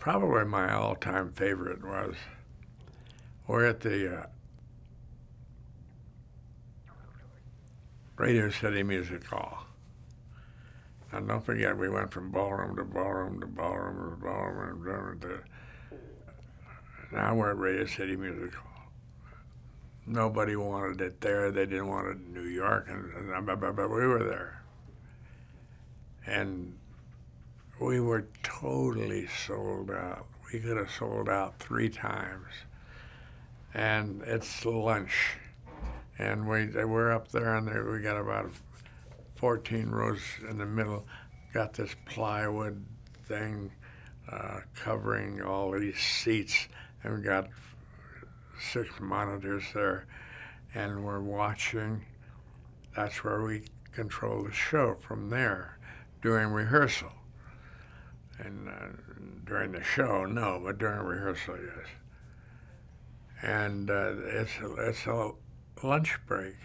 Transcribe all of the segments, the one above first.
Probably my all-time favorite was we're at the Radio City Music Hall. And don't forget, we went from ballroom to ballroom to ballroom to ballroom to now we're at Radio City Music Hall. Nobody wanted it there. They didn't want it in New York, but we were there. And we were totally sold out. We could have sold out 3 times. And it's lunch. And we're up there, and we got about 14 rows in the middle, got this plywood thing covering all these seats, and we got 6 monitors there, and we're watching. That's where we control the show from there during rehearsal. And during the show, no, but during rehearsal, yes. And it's a lunch break.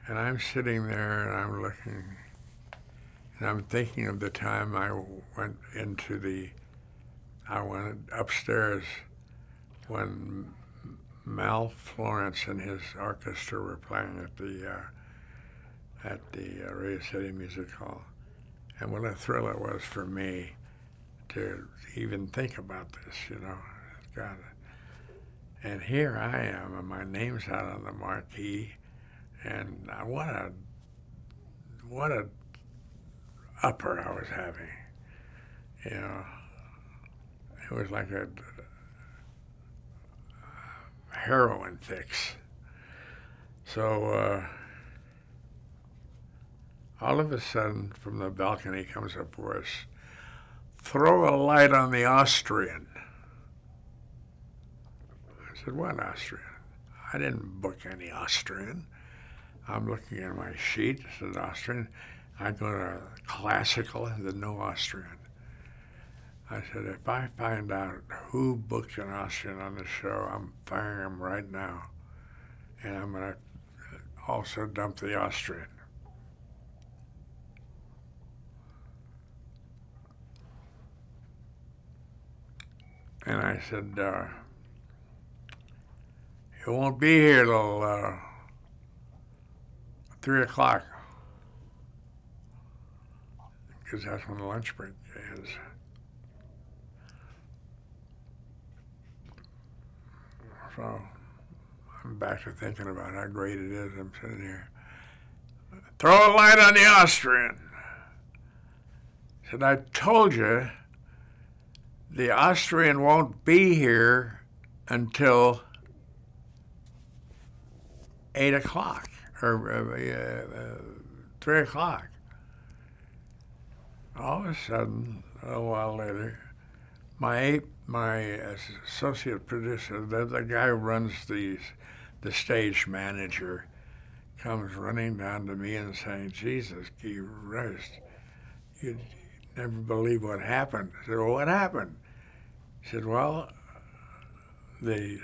And I'm sitting there and I'm looking, and I'm thinking of the time I went upstairs when Mal Florence and his orchestra were playing at the Radio City Music Hall. And what a thrill it was for me to even think about this, you know. God. And here I am, and my name's out on the marquee, and what a upper I was having, you know. It was like a heroin fix. So all of a sudden, from the balcony comes a voice, "Throw a light on the Austrian." I said, "What Austrian?" I didn't book any Austrian. I'm looking at my sheet. It says Austrian. I go to classical, and there's no Austrian. I said, if I find out who booked an Austrian on the show, I'm firing him right now. And I'm going to also dump the Austrian. And I said, it won't be here till 3 o'clock, because that's when the lunch break is. So I'm back to thinking about how great it is. I'm sitting here. Throw a light on the Austrian. I said, I told you the Austrian won't be here until 8 o'clock or 3 o'clock. All of a sudden, a little while later, my associate producer, the guy who runs the stage manager, comes running down to me and saying, Jesus Christ, you'd never believe what happened. I said, well, what happened? He said, well, the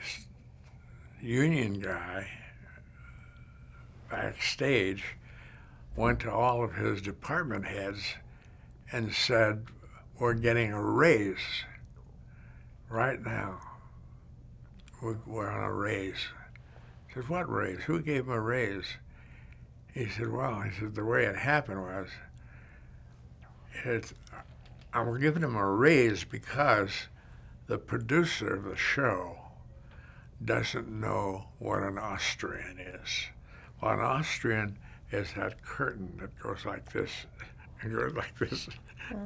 union guy backstage went to all of his department heads and said, we're getting a raise right now. We're on a raise. I said, what raise? Who gave him a raise? He said, well, the way it happened was, I'm giving him a raise because the producer of the show doesn't know what an Austrian is. Well, an Austrian is that curtain that goes like this, and goes like this,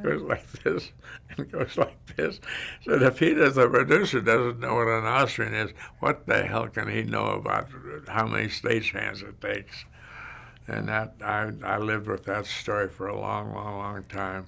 goes like this, and goes like this. So if the producer doesn't know what an Austrian is, what the hell can he know about how many stagehands it takes? And that I lived with that story for a long, long, long time.